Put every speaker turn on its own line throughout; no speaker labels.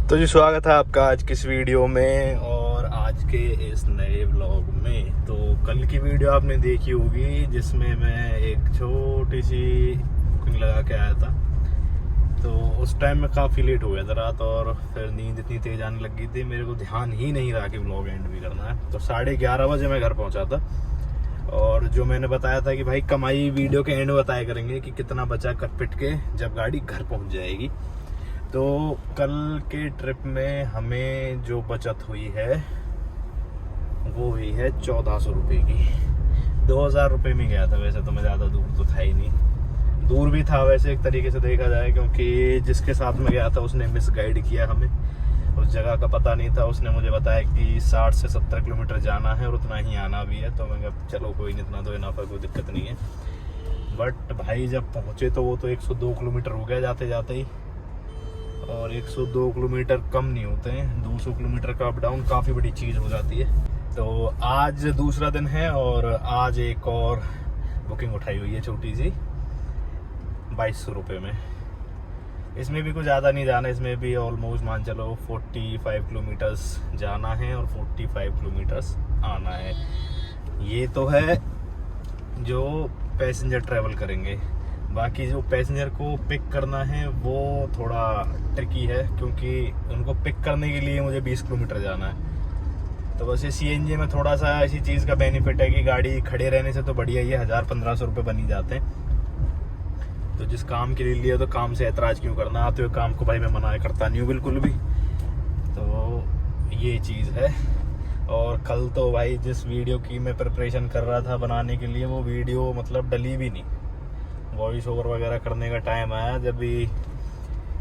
तो जी स्वागत है आपका आज की इस वीडियो में और आज के इस नए व्लॉग में। तो कल की वीडियो आपने देखी होगी जिसमें मैं एक छोटी सी बुकिंग लगा के आया था। तो उस टाइम में काफ़ी लेट हो गया था रात और फिर नींद इतनी तेज आने लग गई थी, मेरे को ध्यान ही नहीं रहा कि व्लॉग एंड भी करना है। तो 11:30 बजे मैं घर पहुँचा था और जो मैंने बताया था कि भाई कमाई वीडियो के एंड में बताया करेंगे कि कितना बचा कट पिट के जब गाड़ी घर पहुँच जाएगी। तो कल के ट्रिप में हमें जो बचत हुई है वो हुई है 1400 रुपये की। 2000 रुपये में गया था, वैसे तो मैं ज़्यादा दूर तो था ही नहीं, दूर भी था वैसे एक तरीके से देखा जाए, क्योंकि जिसके साथ में गया था उसने मिस गाइड किया हमें, उस जगह का पता नहीं था। उसने मुझे बताया कि 60 से 70 किलोमीटर जाना है और उतना ही आना भी है। तो मैं कहा चलो कोई नहीं, इतना तो इनफ है, कोई दिक्कत नहीं है। बट भाई जब पहुँचे तो वो तो 102 किलोमीटर हो गया जाते जाते ही, और 102 किलोमीटर कम नहीं होते हैं, 200 किलोमीटर का अप डाउन काफ़ी बड़ी चीज़ हो जाती है। तो आज दूसरा दिन है और आज एक और बुकिंग उठाई हुई है छोटी सी 2200 रुपये में। इसमें भी कुछ ज़्यादा नहीं जाना, इसमें भी ऑलमोस्ट मान चलो 45 किलोमीटर्स जाना है और 45 किलोमीटर्स आना है। ये तो है जो पैसेंजर ट्रैवल करेंगे। बाकी जो पैसेंजर को पिक करना है वो थोड़ा ट्रिकी है, क्योंकि उनको पिक करने के लिए मुझे 20 किलोमीटर जाना है। तो वैसे सीएनजी में थोड़ा सा ऐसी चीज़ का बेनिफिट है कि गाड़ी खड़े रहने से तो बढ़िया ये 1000-1500 रुपये बन ही जाते हैं। तो जिस काम के लिए लिया तो काम से ऐतराज़ क्यों करना, आते हुए काम को भाई मैं मना करता नहीं हूँ बिल्कुल भी। तो ये चीज़ है। और कल तो भाई जिस वीडियो की मैं प्रिपरेशन कर रहा था बनाने के लिए, वो वीडियो मतलब डली भी नहीं। वॉइस ओवर वगैरह करने का टाइम आया जब भी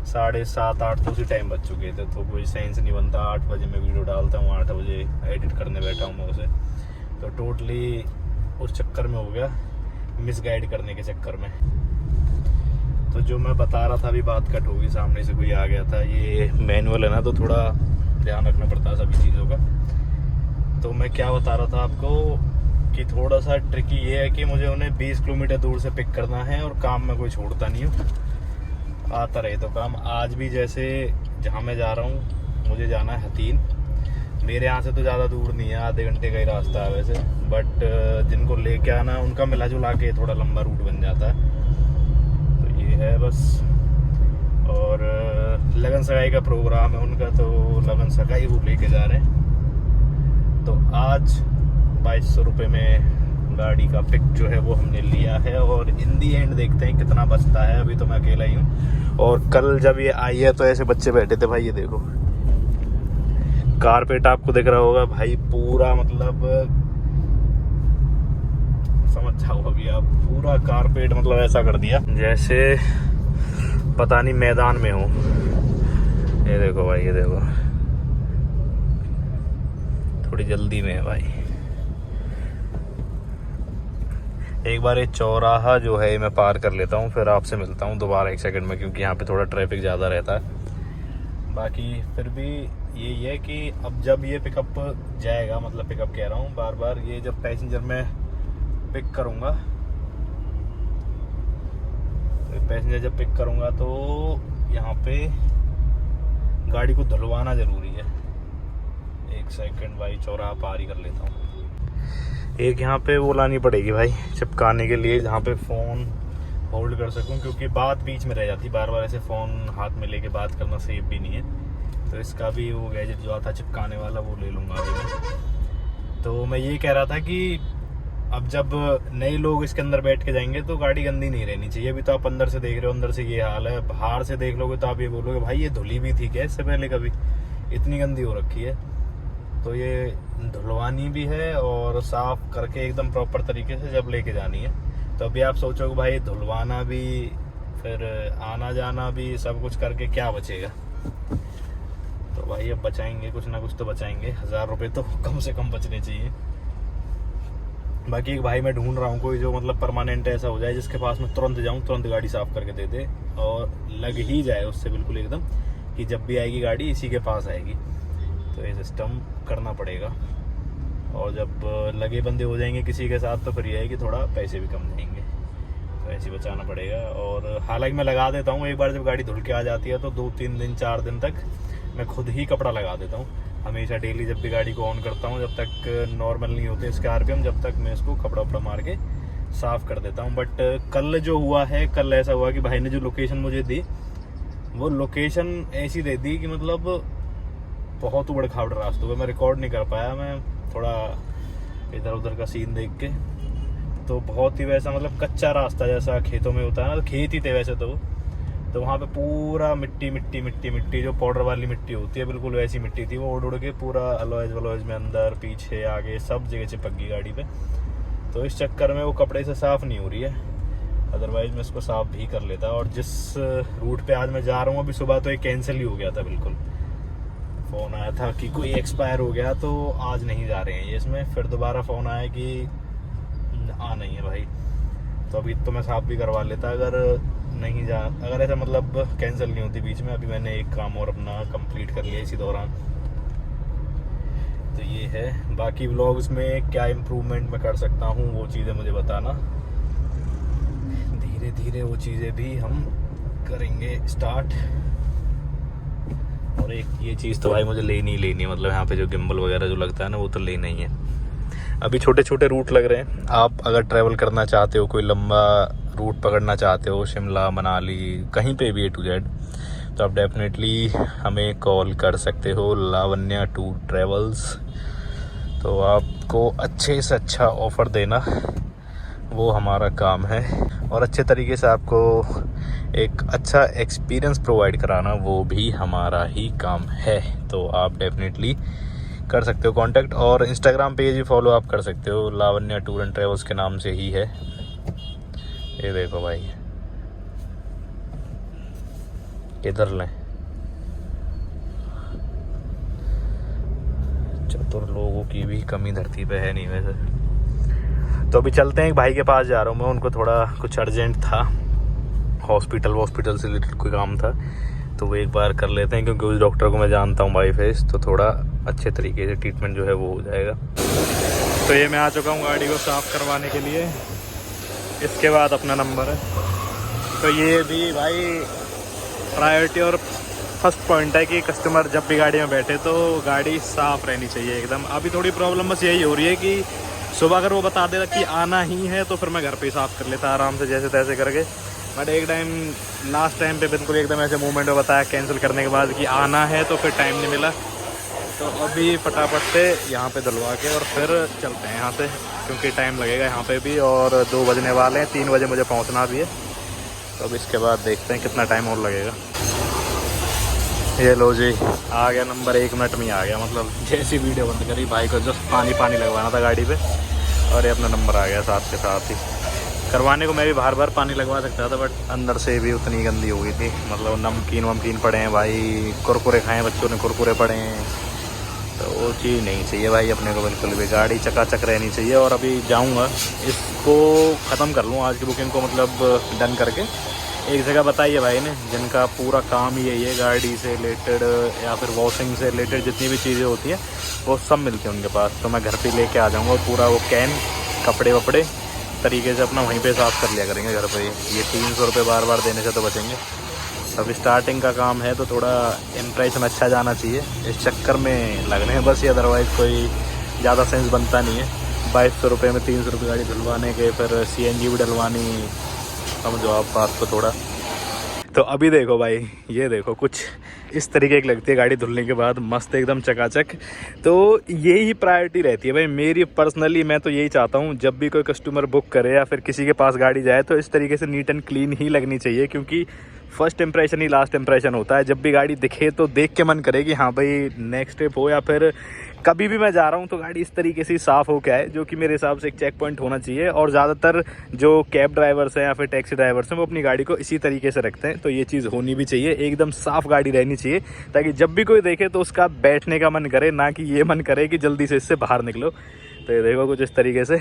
7:30-8 तो उसी टाइम बज चुके थे, तो कोई सेंस नहीं बनता। 8 बजे मैं वीडियो डालता हूँ, 8 बजे एडिट करने बैठा हूँ मैं उसे। तो टोटली उस चक्कर में हो गया, मिस गाइड करने के चक्कर में। तो जो मैं बता रहा था अभी बात कट होगी, सामने से कोई आ गया था। ये मैनुअल है ना, तो थोड़ा ध्यान रखना पड़ता है सभी चीज़ों का। तो मैं क्या बता रहा था आपको कि थोड़ा सा ट्रिकी ये है कि मुझे उन्हें 20 किलोमीटर दूर से पिक करना है और काम में कोई छोड़ता नहीं हूँ, आता रहे तो काम। आज भी जैसे जहाँ मैं जा रहा हूँ, मुझे जाना है हथीन। मेरे यहाँ से तो ज़्यादा दूर नहीं है, आधे घंटे का ही रास्ता है वैसे, बट जिनको लेके आना उनका मिला जुला के थोड़ा लंबा रूट बन जाता है। तो ये है बस। और लगन सगाई का प्रोग्राम है उनका, तो लगन सगाई वो लेके जा रहे हैं। तो आज 2200 रुपये में गाड़ी का पिक जो है वो हमने लिया है और इन दी एंड देखते हैं कितना बचता है। अभी तो मैं अकेला ही हूँ। और कल जब ये आई है तो ऐसे बच्चे बैठे थे भाई, ये देखो कारपेट आपको दिख रहा होगा भाई, पूरा मतलब समझ जाओ अभी आप, पूरा कारपेट मतलब ऐसा कर दिया जैसे पता नहीं मैदान में हो। ये देखो भाई, ये देखो थोड़ी जल्दी में है भाई। एक बार ये चौराहा जो है मैं पार कर लेता हूँ, फिर आपसे मिलता हूँ दोबारा 1 सेकंड में, क्योंकि यहाँ पे थोड़ा ट्रैफिक ज़्यादा रहता है। बाकी फिर भी यही है कि अब जब ये पिकअप जाएगा, मतलब पिकअप कह रहा हूँ बार बार, ये जब पैसेंजर मैं पिक करूँगा, तो पैसेंजर जब पिक करूँगा तो यहाँ पे गाड़ी को धुलवाना ज़रूरी है। 1 सेकंड भाई, चौराहा पार ही कर लेता हूँ। एक यहाँ पे वो लानी पड़ेगी भाई चिपकाने के लिए, जहाँ पे फ़ोन होल्ड कर सकूँ, क्योंकि बात बीच में रह जाती, बार बार ऐसे फ़ोन हाथ में लेके बात करना सेफ भी नहीं है। तो इसका भी वो गैजेट जो आता चिपकाने वाला वो ले लूँगा अभी मैं। तो मैं ये कह रहा था कि अब जब नए लोग इसके अंदर बैठ के जाएंगे तो गाड़ी गंदी नहीं रहनी चाहिए। अभी तो आप अंदर से देख रहे हो, अंदर से ये हाल है, बाहर से देख लोगे तो आप ये बोलोगे भाई ये धुली भी थी क्या इससे पहले कभी, इतनी गंदी हो रखी है। तो ये धुलवानी भी है और साफ करके एकदम प्रॉपर तरीके से जब लेके जानी है। तो अभी आप सोचोगे भाई धुलवाना भी, फिर आना जाना भी, सब कुछ करके क्या बचेगा। तो भाई अब बचाएंगे, कुछ ना कुछ तो बचाएंगे। 1000 रुपये तो कम से कम बचने चाहिए। बाकी एक भाई मैं ढूंढ रहा हूँ कोई जो मतलब परमानेंट ऐसा हो जाए, जिसके पास मैं तुरंत जाऊँ, तुरंत गाड़ी साफ करके दे दे और लग ही जाए उससे बिल्कुल एकदम, कि जब भी आएगी गाड़ी इसी के पास आएगी। तो ये सिस्टम करना पड़ेगा। और जब लगे बंदे हो जाएंगे किसी के साथ तो फिर ये है कि थोड़ा पैसे भी कम जाएंगे। तो ऐसे ही बचाना पड़ेगा। और हालांकि मैं लगा देता हूँ, एक बार जब गाड़ी धुल के आ जाती है तो 2-3 दिन 4 दिन तक मैं खुद ही कपड़ा लगा देता हूँ हमेशा डेली। जब भी गाड़ी को ऑन करता हूँ, जब तक नॉर्मल नहीं होते इसके आरपीएम, जब तक मैं इसको कपड़ा वपड़ा मार के साफ़ कर देता हूँ। बट कल जो हुआ है, कल ऐसा हुआ कि भाई ने जो लोकेशन मुझे दी, वो लोकेशन ऐसी दे दी कि मतलब बहुत उबड़ खाबड़ रास्तों पे मैं रिकॉर्ड नहीं कर पाया। मैं थोड़ा इधर उधर का सीन देख के, तो बहुत ही वैसा मतलब कच्चा रास्ता जैसा खेतों में होता है ना, तो खेत ही थे वैसे तो वहाँ पे पूरा मिट्टी मिट्टी मिट्टी मिट्टी, जो पाउडर वाली मिट्टी होती है बिल्कुल वैसी मिट्टी थी। वो उड़ उड़ के पूरा अलॉयज वलॉयज में अंदर पीछे आगे सब जगह चिपक गई गाड़ी पे। तो इस चक्कर में वो कपड़े से साफ़ नहीं हो रही है, अदरवाइज़ मैं इसको साफ़ भी कर लेता। और जिस रूट पे आज मैं जा रहा हूँ, अभी सुबह तो एक कैंसिल ही हो गया था बिल्कुल। फ़ोन आया था कि कोई एक्सपायर हो गया तो आज नहीं जा रहे हैं ये इसमें। फिर दोबारा फ़ोन आया कि नहीं है भाई, तो अभी तो मैं साफ़ भी करवा लेता अगर ऐसा मतलब कैंसिल नहीं होती बीच में। अभी मैंने एक काम और अपना कंप्लीट कर लिया इसी दौरान। तो ये है, बाकी व्लॉग्स में क्या इम्प्रूवमेंट मैं कर सकता हूँ वो चीज़ें मुझे बताना। धीरे धीरे वो चीज़ें भी हम करेंगे स्टार्ट। और एक ये चीज़ तो भाई मुझे लेनी मतलब यहाँ पे जो गिम्बल वगैरह जो लगता है ना, वो तो लेना ही है। अभी छोटे छोटे रूट लग रहे हैं, आप अगर ट्रैवल करना चाहते हो, कोई लंबा रूट पकड़ना चाहते हो, शिमला मनाली कहीं पे भी A to Z, तो आप डेफिनेटली हमें कॉल कर सकते हो, लावण्या टूर ट्रैवल्स। तो आपको अच्छे से अच्छा ऑफ़र देना वो हमारा काम है, और अच्छे तरीके से आपको एक अच्छा एक्सपीरियंस प्रोवाइड कराना वो भी हमारा ही काम है। तो आप डेफिनेटली कर सकते हो कांटेक्ट, और इंस्टाग्राम पेज भी फॉलो आप कर सकते हो, लावण्या टूर एंड ट्रैवल्स के नाम से ही है। ये देखो भाई, इधर लें, चतुर लोगों की भी कमी धरती पे है नहीं वैसे। तो अभी चलते हैं, एक भाई के पास जा रहा हूँ मैं, उनको थोड़ा कुछ अर्जेंट था, हॉस्पिटल से रिलेटेड कोई काम था, तो वो एक बार कर लेते हैं, क्योंकि उस डॉक्टर को मैं जानता हूँ बाई फेस, तो थोड़ा अच्छे तरीके से ट्रीटमेंट जो है वो हो जाएगा। तो ये मैं आ चुका हूँ गाड़ी को साफ़ करवाने के लिए, इसके बाद अपना नंबर है। तो ये भी भाई प्रायोरिटी और फर्स्ट पॉइंट है कि कस्टमर जब भी गाड़ी में बैठे तो गाड़ी साफ़ रहनी चाहिए एकदम। अभी थोड़ी प्रॉब्लम बस यही हो रही है कि सुबह अगर वो बता देता कि आना ही है तो फिर मैं घर पे ही साफ़ कर लेता आराम से जैसे तैसे करके। बट एक टाइम लास्ट टाइम पे बिल्कुल एकदम ऐसे मूवमेंट में बताया कैंसिल करने के बाद कि आना है, तो फिर टाइम नहीं मिला। तो अभी फटाफट से यहाँ पे धुलवा के और फिर चलते हैं यहाँ से, क्योंकि टाइम लगेगा यहाँ पे भी, और 2 बजने वाले हैं, 3 बजे मुझे पहुँचना भी है। तो अब इसके बाद देखते हैं कितना टाइम और लगेगा। ये लो जी, आ गया नंबर, 1 मिनट में ही आ गया। मतलब जैसी वीडियो बंद करी, भाई को जस्ट पानी लगवाना था गाड़ी पे, और ये अपना नंबर आ गया साथ के साथ ही। करवाने को मैं भी बार पानी लगवा सकता था, बट अंदर से भी उतनी गंदी हो गई थी। मतलब नमकीन वमकीन पड़े हैं भाई, कुरकुरे खाए बच्चों ने, कुरकुरे पड़े हैं, तो वो चीज़ नहीं चाहिए भाई अपने को बिल्कुल भी। गाड़ी चकाचक रहनी चाहिए। और अभी जाऊँगा, इसको ख़त्म कर लूँ आज की बुकिंग को, मतलब डन करके। एक जगह बताइए भाई ने, जिनका पूरा काम ही यही है, गाड़ी से रिलेटेड या फिर वॉशिंग से रिलेटेड जितनी भी चीज़ें होती हैं वो सब मिलती हैं उनके पास। तो मैं घर पे लेके आ जाऊँगा, पूरा वो कैन कपड़े वपड़े तरीके से अपना वहीं पे साफ़ कर लिया करेंगे घर पे। ये 300 रुपये बार देने से तो बचेंगे। अब स्टार्टिंग का काम है तो थोड़ा इम्प्रेशन अच्छा जाना चाहिए, इस चक्कर में लग रहे हैं बस ये, अदरवाइज़ कोई ज़्यादा सेंस बनता नहीं है। 2200 रुपये में 300 रुपये गाड़ी धुलवाने के, फिर CNG भी डलवानी, समझो आप बात को थोड़ा। तो अभी देखो भाई, ये देखो कुछ इस तरीके की लगती है गाड़ी धुलने के बाद, मस्त एकदम चकाचक। तो यही प्रायोरिटी रहती है भाई मेरी पर्सनली। मैं तो यही चाहता हूँ जब भी कोई कस्टमर बुक करे या फिर किसी के पास गाड़ी जाए तो इस तरीके से नीट एंड क्लीन ही लगनी चाहिए, क्योंकि फर्स्ट इंप्रेशन ही लास्ट इंप्रेशन होता है। जब भी गाड़ी दिखे तो देख के मन करे कि हाँ भाई नेक्स्ट ट्रिप हो, या फिर कभी भी मैं जा रहा हूँ तो गाड़ी इस तरीके से साफ़ हो के आए, जो कि मेरे हिसाब से एक चेक पॉइंट होना चाहिए। और ज़्यादातर जो कैब ड्राइवर्स हैं या फिर टैक्सी ड्राइवर्स हैं वो अपनी गाड़ी को इसी तरीके से रखते हैं। तो ये चीज़ होनी भी चाहिए, एकदम साफ़ गाड़ी रहनी चाहिए, ताकि जब भी कोई देखे तो उसका बैठने का मन करे, ना कि ये मन करे कि जल्दी से इससे बाहर निकलो। तो ये देखो कुछ इस तरीके से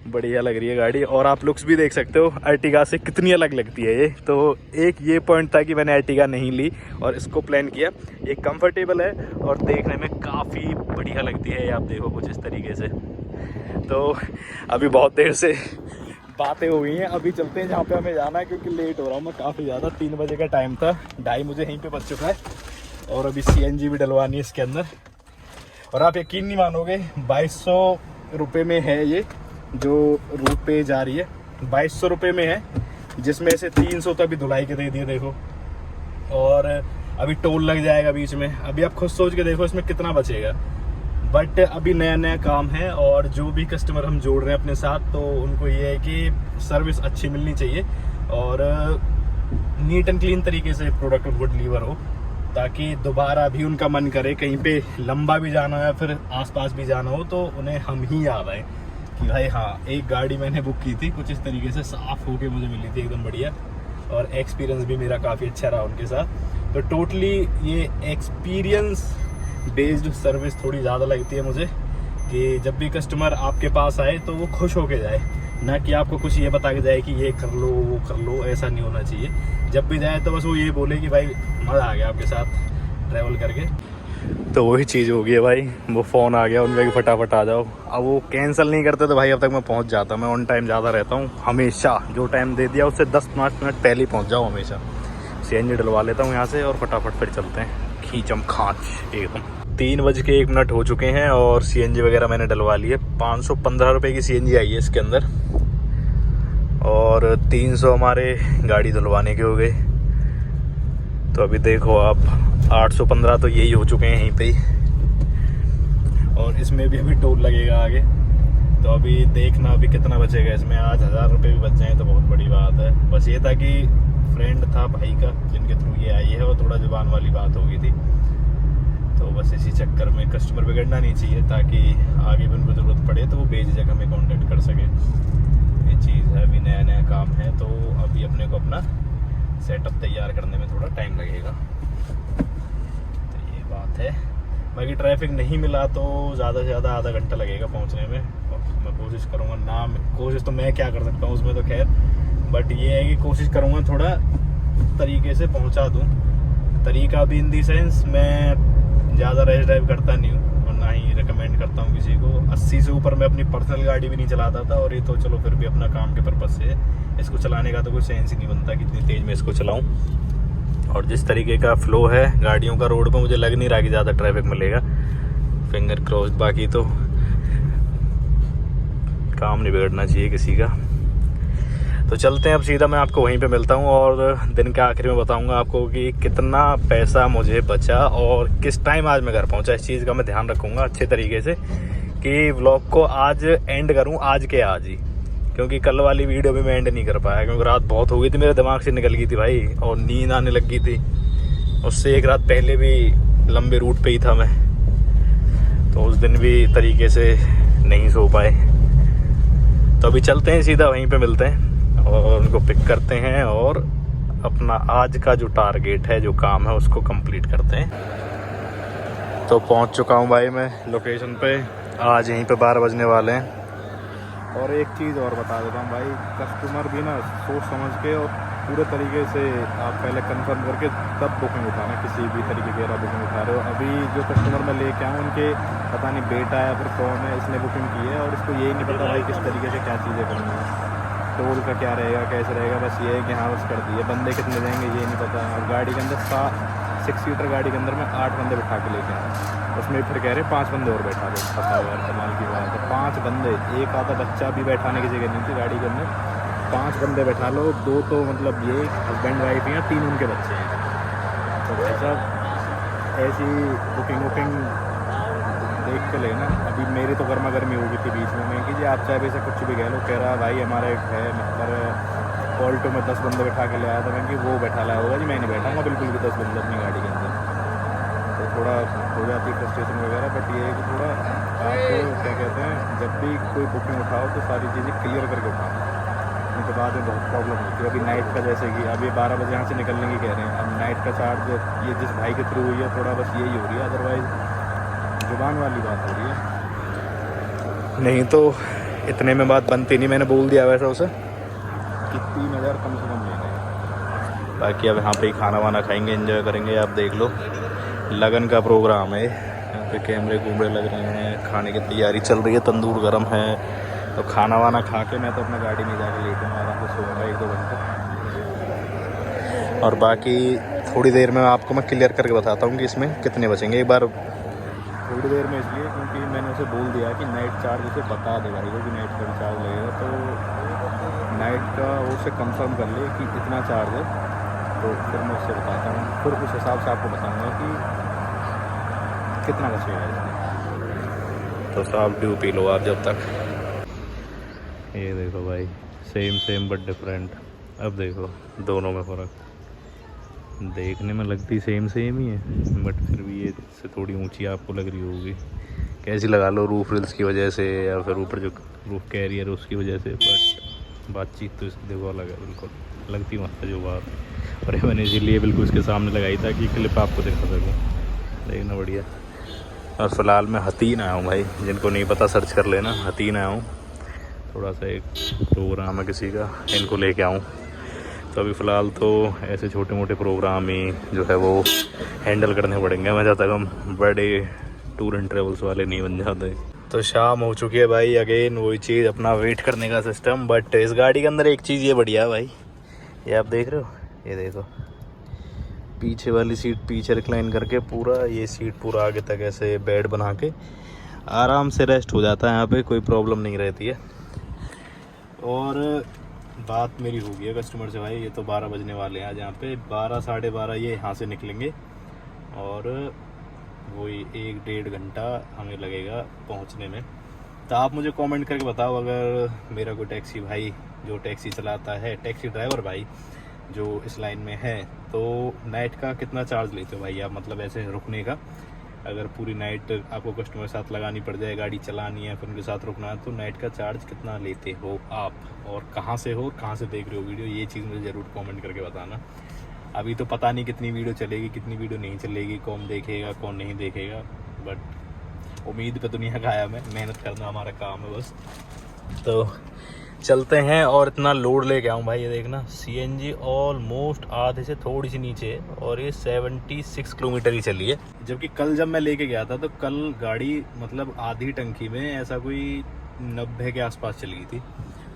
बढ़िया लग रही है गाड़ी। और आप लुक्स भी देख सकते हो अर्टिगा से कितनी अलग लगती है ये। तो एक ये पॉइंट था कि मैंने अर्टिगा नहीं ली और इसको प्लान किया। ये कंफर्टेबल है और देखने में काफ़ी बढ़िया लगती है, आप देखो कुछ इस तरीके से। तो अभी बहुत देर से बातें हो गई हैं। अभी चलते हैं जहाँ पे हमें जाना है, क्योंकि लेट हो रहा हूँ मैं काफ़ी ज़्यादा। 3 बजे का टाइम था, 2:30 मुझे यहीं पे बच चुका है। और अभी CNG भी डलवानी है इसके अंदर। और आप यकीन नहीं मानोगे, 2200 रुपये में है ये जो रूट पे जा रही है। 2200 रुपये में है, जिसमें से 300 तो अभी धुलाई के दे दिए देखो, और अभी टोल लग जाएगा बीच में। अभी आप खुद सोच के देखो इसमें कितना बचेगा। बट अभी नया नया काम है, और जो भी कस्टमर हम जोड़ रहे हैं अपने साथ, तो उनको ये है कि सर्विस अच्छी मिलनी चाहिए और नीट एंड क्लीन तरीके से प्रोडक्ट उनको डिलीवर हो, ताकि दोबारा भी उनका मन करे। कहीं पे लंबा भी जाना है या फिर आसपास भी जाना हो तो उन्हें हम ही याद आए कि भाई हाँ, एक गाड़ी मैंने बुक की थी, कुछ इस तरीके से साफ़ होके मुझे मिली थी, एकदम बढ़िया। और एक्सपीरियंस भी मेरा काफ़ी अच्छा रहा उनके साथ। तो टोटली ये एक्सपीरियंस बेस्ड सर्विस थोड़ी ज़्यादा लगती है मुझे, कि जब भी कस्टमर आपके पास आए तो वो खुश होके जाए, ना कि आपको कुछ ये बता के जाए कि ये कर लो वो कर लो। ऐसा नहीं होना चाहिए। जब भी जाए तो बस वो ये बोले कि भाई मज़ा आ गया आपके साथ ट्रैवल करके। तो वही चीज़ हो गई है भाई। वो फ़ोन आ गया उनका कि फटाफट आ जाओ। अब वो कैंसिल नहीं करते तो भाई अब तक मैं पहुंच जाता। मैं ऑन टाइम ज़्यादा रहता हूँ हमेशा। जो टाइम दे दिया उससे 10-5 मिनट पहले ही पहुंच जाओ हमेशा। CNG डलवा लेता हूँ यहाँ से और फटाफट फिर चलते हैं खींचम खाँच एकदम। 3:01 हो चुके हैं और CNG वगैरह मैंने डलवा ली है। 515 रुपये की CNG आई है इसके अंदर, और 300 हमारे गाड़ी धुलवाने के हो गए। तो अभी देखो आप, 815 तो यही हो चुके हैं यहीं पे ही, और इसमें भी अभी टोल लगेगा आगे। तो अभी देखना अभी कितना बचेगा इसमें। आज 1000 रुपये भी बच जाएँ तो बहुत बड़ी बात है। बस ये था कि फ्रेंड था भाई का जिनके थ्रू ये आई है, और थोड़ा जुबान वाली बात हो गई थी, तो बस इसी चक्कर में कस्टमर बिगड़ना नहीं चाहिए, ताकि आगे भी उनको ज़रूरत पड़े तो वो बेझिझक हमें कांटेक्ट कर सकें। ये चीज़ है, अभी नया नया काम है, तो अभी अपने को अपना सेटअप तैयार करने में थोड़ा टाइम लगेगा। तो ये बात है। बाकी ट्रैफिक नहीं मिला तो ज़्यादा से ज़्यादा आधा घंटा लगेगा पहुंचने में। और मैं कोशिश करूँगा ना, कोशिश तो मैं क्या कर सकता हूँ उसमें तो खैर, बट ये है कि कोशिश करूँगा थोड़ा तरीके से पहुँचा दूँ। तरीका भी इन दी सेंस, मैं ज़्यादा रैश ड्राइव करता नहीं हूँ और ना ही रिकमेंड करता हूँ किसी को। 80 से ऊपर मैं अपनी पर्सनल गाड़ी भी नहीं चलाता था, और ये तो चलो फिर भी अपना काम के पर्पज़ से इसको चलाने का तो कोई सेंस ही नहीं बनता कितनी तेज़ में इसको चलाऊँ। और जिस तरीके का फ़्लो है गाड़ियों का रोड पे, मुझे लग नहीं रहा कि ज़्यादा ट्रैफिक मिलेगा। Finger crossed. बाकी तो काम नहीं बिगड़ना चाहिए किसी का। तो चलते हैं अब सीधा, मैं आपको वहीं पे मिलता हूँ, और दिन के आखिर में बताऊँगा आपको कि कितना पैसा मुझे बचा और किस टाइम आज मैं घर पहुँचा। इस चीज़ का मैं ध्यान रखूँगा अच्छे तरीके से, कि व्लॉग को आज एंड करूँ आज के आज ही, क्योंकि कल वाली वीडियो भी मैं एंड नहीं कर पाया, क्योंकि रात बहुत हो गई थी, मेरे दिमाग से निकल गई थी भाई, और नींद आने लग गई थी। उससे एक रात पहले भी लंबे रूट पे ही था मैं, तो उस दिन भी तरीके से नहीं सो पाए। तो अभी चलते हैं सीधा, वहीं पे मिलते हैं और उनको पिक करते हैं, और अपना आज का जो टारगेट है, जो काम है, उसको कंप्लीट करते हैं। तो पहुंच चुका हूं भाई मैं लोकेशन पे। आज यहीं पे 12 बजने वाले हैं। और एक चीज़ और बता देता हूं भाई, कस्टमर भी ना सोच समझ के और पूरे तरीके से आप पहले कंफर्म करके तब बुकिंग उठाना। किसी भी तरीके की आप बुकिंग उठा रहे हो। अभी जो कस्टमर मैं लेके आऊँ, उनके पता नहीं बेटा है फिर कौन है, इसने बुकिंग की है, और इसको यही नहीं पता भाई किस तरीके से क्या चीज़ें करनी है, टोल का क्या रहेगा, कैसे रहेगा। बस ये है कि हाँ बस कर दिए। बंदे कितने देंगे ये नहीं पता। और गाड़ी के अंदर 6 सीटर गाड़ी के अंदर मैं 8 बंदे बिठा के लेके आया। उसमें फिर कह रहे 5 बंदे और बैठा दो। पता यार कमाल की बात है। 5 बंदे, एक आधा बच्चा भी बैठाने की जगह नहीं थी गाड़ी के अंदर। 5 बंदे बैठा लो, 2 तो मतलब ये हस्बैंड वाइफ हैं, 3 उनके बच्चे हैं। तो ऐसा ऐसी बुकिंग देख के लेना। अभी मेरी तो गर्मा गर्मी हो गई थी बीच में, मैं कि जी आप चाहे वैसे कुछ भी कह लो। कह रहा भाई हमारा एक है मतलब ऑल्टो में 10 बंदे बैठा के ले आया था। मैं कि वो बैठा लाया होगा जी, मैं नहीं बैठाऊँगा बिल्कुल भी 10 बंदे अपनी गाड़ी के अंदर। तो थोड़ा हो जाती है फ्रस्ट्रेशन वगैरह। बट ये है कि थोड़ा आपको क्या कहते हैं, जब भी कोई बुकिंग उठाओ तो सारी चीज़ें क्लियर करके उठाओ, उनके बाद में बहुत प्रॉब्लम होती है। अभी नाइट का जैसे कि अभी 12 बजे यहाँ से निकलने की कह रहे हैं। अब नाइट का चार्ज ये जिस भाई के थ्रू हुई है, थोड़ा बस यही हो रही है, अदरवाइज़ जुबान वाली बात हो रही है। नहीं तो इतने में बात बनती नहीं। मैंने बोल दिया वैसा उसे कि 3000 कम से कम लेंगे। बाकी अब यहाँ पे ही खाना वाना खाएंगे, एंजॉय करेंगे। आप देख लो लगन का प्रोग्राम है यहाँ पे, कैमरे कूमरे लग रहे हैं, खाने की तैयारी चल रही है, तंदूर गर्म है, तो खाना वाना खा के मैं तो अपना गाड़ी में जाकर लेटूँगा, आराम से सोऊंगा 1-2 घंटे। और बाकी थोड़ी देर में आपको मैं क्लियर करके बताता हूँ कि इसमें कितने बचेंगे। एक बार थोड़ी देर में इसलिए क्योंकि मैंने उसे बोल दिया कि नाइट चार्ज उसे बता दे भाई को कि नाइट का चार्ज लगेगा, तो नाइट का वो उसे कंफर्म कर ले कि इतना चार्ज है, तो फिर मैं उससे बताता हूँ, फिर उस हिसाब से आपको बताऊँगा कि कितना बचेगा इसमें। तो साफ ड्यू पी लो आप जब तक। ये देखो भाई, सेम बट डिफरेंट। अब देखो दोनों में फ़र्क, देखने में लगती सेम ही है, बट फिर भी ये इससे थोड़ी ऊंची आपको लग रही होगी। कैसी लगा लो, रूफ रिल्स की वजह से या फिर ऊपर जो रूफ कैरियर उसकी वजह से, बट बातचीत तो इसकी देखो अलग है बिल्कुल, लगती मस्त है जो बात। और ये मैंने इसीलिए बिल्कुल इसके सामने लगाई था कि क्लिप आपको दिखा सकूँ, देखना बढ़िया। और फिलहाल मैं हतीन आया हूँ भाई, जिनको नहीं पता सर्च कर लेना, हतीन आया हूँ। थोड़ा सा एक प्रोग्राम है किसी का, इनको लेके आऊँ। तो अभी फ़िलहाल तो ऐसे छोटे मोटे प्रोग्राम ही जो है वो हैंडल करने पड़ेंगे, मैं जब तक हम बड़े टूर एंड ट्रेवल्स वाले नहीं बन जाते। तो शाम हो चुकी है भाई, अगेन वही चीज़, अपना वेट करने का सिस्टम। बट इस गाड़ी के अंदर एक चीज़ ये बढ़िया है भाई, ये आप देख रहे हो, ये देखो पीछे वाली सीट पीछे रिक्लाइन करके पूरा ये सीट पूरा आगे तक ऐसे बेड बना के आराम से रेस्ट हो जाता है, यहाँ पे कोई प्रॉब्लम नहीं रहती है। और बात मेरी हो गई है कस्टमर से भाई, ये तो 12 बजने वाले हैं आज, यहाँ पे 12 साढ़े 12 ये यहाँ से निकलेंगे और वही 1-1.5 घंटा हमें लगेगा पहुँचने में। तो आप मुझे कमेंट करके बताओ, अगर मेरा कोई टैक्सी भाई जो टैक्सी चलाता है, टैक्सी ड्राइवर भाई जो इस लाइन में है, तो नाइट का कितना चार्ज लेते हो भाई आप, मतलब ऐसे रुकने का। अगर पूरी नाइट आपको कस्टमर के साथ लगानी पड़ जाए, गाड़ी चलानी है फिर उनके साथ रुकना है, तो नाइट का चार्ज कितना लेते हो आप, और कहाँ से हो, कहाँ से देख रहे हो वीडियो, ये चीज़ मुझे ज़रूर कमेंट करके बताना। अभी तो पता नहीं कितनी वीडियो चलेगी कितनी वीडियो नहीं चलेगी, कौन देखेगा कौन नहीं देखेगा, बट उम्मीद पे दुनिया का आया मैं, मेहनत करना हमारा काम है बस। तो चलते हैं और इतना लोड लेके आऊँ भाई। ये देखना CNG ऑलमोस्ट आधे से थोड़ी सी नीचे है और ये 76 किलोमीटर ही चली है, जबकि कल जब मैं लेके गया था तो कल गाड़ी मतलब आधी टंकी में ऐसा कोई 90 के आसपास चली गई थी।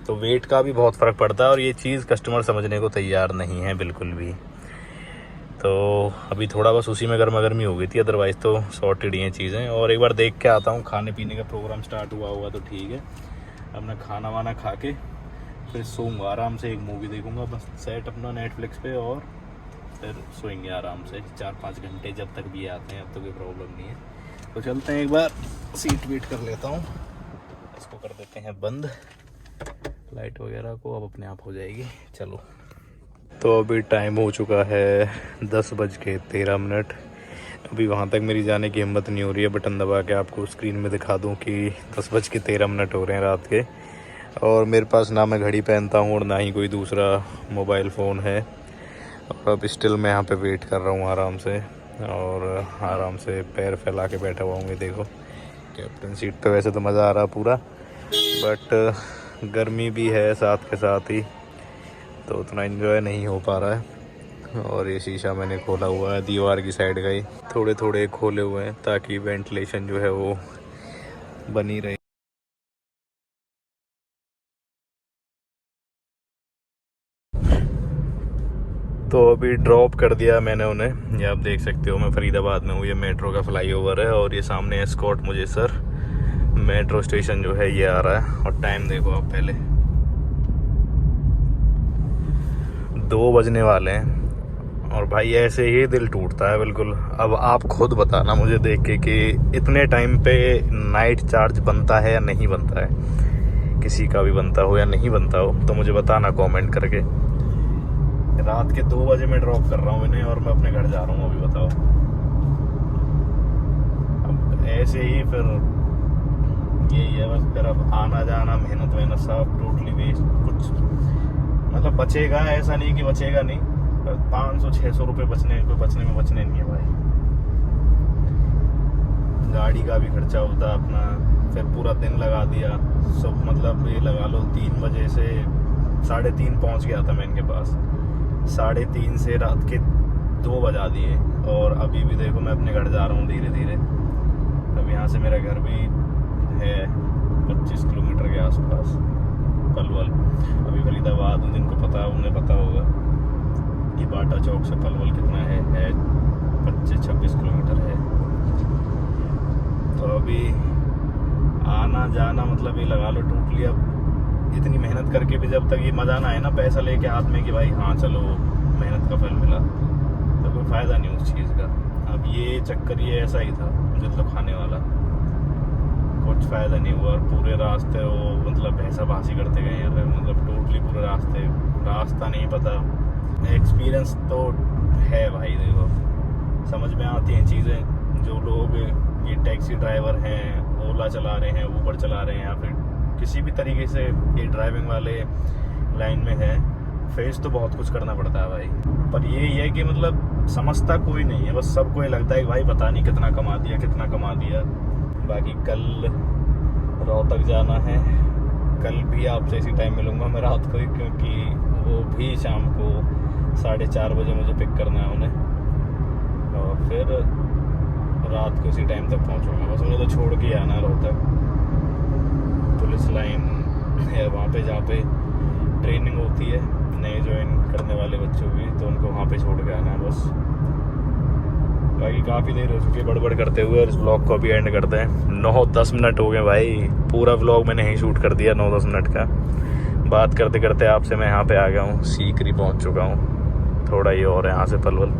तो वेट का भी बहुत फ़र्क पड़ता है और ये चीज़ कस्टमर समझने को तैयार नहीं है बिल्कुल भी। तो अभी थोड़ा बस उसी में गर्मा गर्मी हो गई थी, अदरवाइज़ तो सॉर्टेड ही हैं चीज़ें। और एक बार देख के आता हूँ, खाने पीने का प्रोग्राम स्टार्ट हुआ होगा तो ठीक है। अपना खाना वाना खा के फिर सोऊंगा आराम से, एक मूवी देखूंगा बस सेट अपना नेटफ्लिक्स पे, और फिर सोएंगे आराम से 4-5 घंटे, जब तक भी आते हैं, अब तो कोई प्रॉब्लम नहीं है। तो चलते हैं, एक बार सीट वेट कर लेता हूँ, इसको कर देते हैं बंद लाइट वगैरह को, अब अपने आप हो जाएगी। चलो, तो अभी टाइम हो चुका है 10:13। अभी वहाँ तक मेरी जाने की हिम्मत नहीं हो रही है, बटन दबा के आपको स्क्रीन में दिखा दूँ कि 10:13 हो रहे हैं रात के। और मेरे पास ना मैं घड़ी पहनता हूँ और ना ही कोई दूसरा मोबाइल फ़ोन है। और अब स्टिल मैं यहाँ पे वेट कर रहा हूँ आराम से, और आराम से पैर फैला के बैठा हुआ हूँ। ये देखो कैप्टन सीट पे वैसे तो मज़ा आ रहा पूरा, बट गर्मी भी है साथ के साथ ही, तो उतना एंजॉय नहीं हो पा रहा है। और ये शीशा मैंने खोला हुआ है दीवार की साइड का ही, थोड़े थोड़े खोले हुए हैं ताकि वेंटिलेशन जो है वो बनी रहे। तो अभी ड्रॉप कर दिया मैंने उन्हें, ये आप देख सकते हो, मैं फरीदाबाद में हूँ, ये मेट्रो का फ्लाईओवर है और ये सामने एस्कॉर्ट मुझे सर मेट्रो स्टेशन जो है ये आ रहा है। और टाइम देखो आप, पहले 2 बजने वाले हैं और भाई ऐसे ही दिल टूटता है बिल्कुल। अब आप खुद बताना मुझे देख के कि इतने टाइम पे नाइट चार्ज बनता है या नहीं बनता है, किसी का भी बनता हो या नहीं बनता हो, तो मुझे बताना कमेंट करके। रात के 2 बजे मैं ड्रॉप कर रहा हूँ इन्हें और मैं अपने घर जा रहा हूँ, अभी बताओ। अब ऐसे ही फिर यही है बस, फिर अब आना जाना मेहनत सब टोटली वेस्ट। कुछ मतलब बचेगा ऐसा नहीं कि बचेगा नहीं, 500-600 रुपये बचने नहीं है भाई। गाड़ी का भी खर्चा होता है अपना, फिर पूरा दिन लगा दिया सब, मतलब ये लगा लो 3 बजे से 3:30 पहुंच गया था मैं इनके पास, 3:30 से रात के 2 बजा दिए। और अभी भी देखो मैं अपने घर जा रहा हूँ धीरे धीरे। अब यहाँ से मेरा घर भी है 25 किलोमीटर के आसपास पलवल। अभी फरीदाबाद हूँ, जिनको पता उन्हें पता होगा कि बाटा चौक से पलवल कितना है 25-26 किलोमीटर है। तो अभी आना जाना मतलब ये लगा लो टोटली। अब इतनी मेहनत करके भी जब तक ये मज़ा ना आए ना पैसा लेके हाथ में कि भाई हाँ चलो मेहनत का फल मिला, तो कोई फ़ायदा नहीं उस चीज़ का। अब ये चक्कर ये ऐसा ही था जो खाने वाला, कुछ फ़ायदा नहीं हुआ। और पूरे रास्ते वो मतलब भैंसा भासी करते गए यार, मतलब टोटली पूरे रास्ता नहीं पता। एक्सपीरियंस तो है भाई, देखो समझ में आती हैं चीज़ें। जो लोग ये टैक्सी ड्राइवर हैं, ओला चला रहे हैं, ऊबर चला रहे हैं, या फिर किसी भी तरीके से ये ड्राइविंग वाले लाइन में है, फेस तो बहुत कुछ करना पड़ता है भाई। पर ये है कि मतलब समझता कोई नहीं है, बस सबको ये लगता है कि भाई पता नहीं कितना कमा दिया। बाकी कल रोहतक जाना है, कल भी आपसे इसी टाइम मिलूँगा मैं रात को ही, क्योंकि वो भी शाम को 4:30 बजे मुझे पिक करना है उन्हें, और फिर रात को इसी टाइम तक पहुँचूँगा। बस उन्हें तो छोड़ के आना रोहतक पुलिस लाइन है, वहाँ पे जहाँ पे ट्रेनिंग होती है नए ज्वाइन करने वाले बच्चों की, तो उनको वहाँ पे छोड़ के आना है बस। बाकी काफ़ी देर हो चुकी है बड़बड़ करते हुए, और इस ब्लॉग को अभी एंड करते हैं। 9-10 मिनट हो गए भाई, पूरा ब्लॉग मैंने यहीं शूट कर दिया 9-10 मिनट का। बात करते करते आपसे मैं यहाँ पे आ गया हूँ, सीकरी पहुँच चुका हूँ, थोड़ा ही और है यहाँ से पलवल।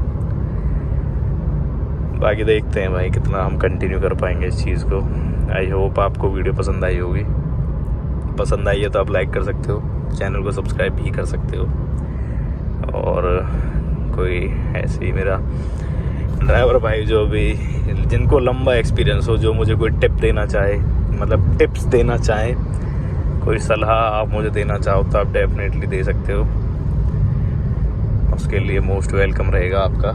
बाकी देखते हैं भाई कितना हम कंटिन्यू कर पाएंगे इस चीज़ को। आई होप आपको वीडियो पसंद आई होगी। पसंद आई है तो आप लाइक कर सकते हो, चैनल को सब्सक्राइब भी कर सकते हो। और कोई ऐसे ही मेरा ड्राइवर भाई जो भी, जिनको लंबा एक्सपीरियंस हो, जो मुझे कोई टिप देना चाहे, मतलब टिप्स देना चाहे, कोई सलाह आप मुझे देना चाहो तो आप डेफिनेटली दे सकते हो। उसके लिए मोस्ट वेलकम रहेगा आपका।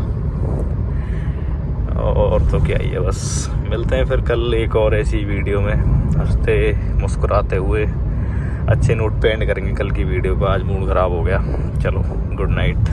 और तो क्या ही है, बस मिलते हैं फिर कल एक और ऐसी वीडियो में, हंसते मुस्कुराते हुए अच्छे नोट पे एंड करेंगे कल की वीडियो को। आज मूड ख़राब हो गया, चलो गुड नाइट।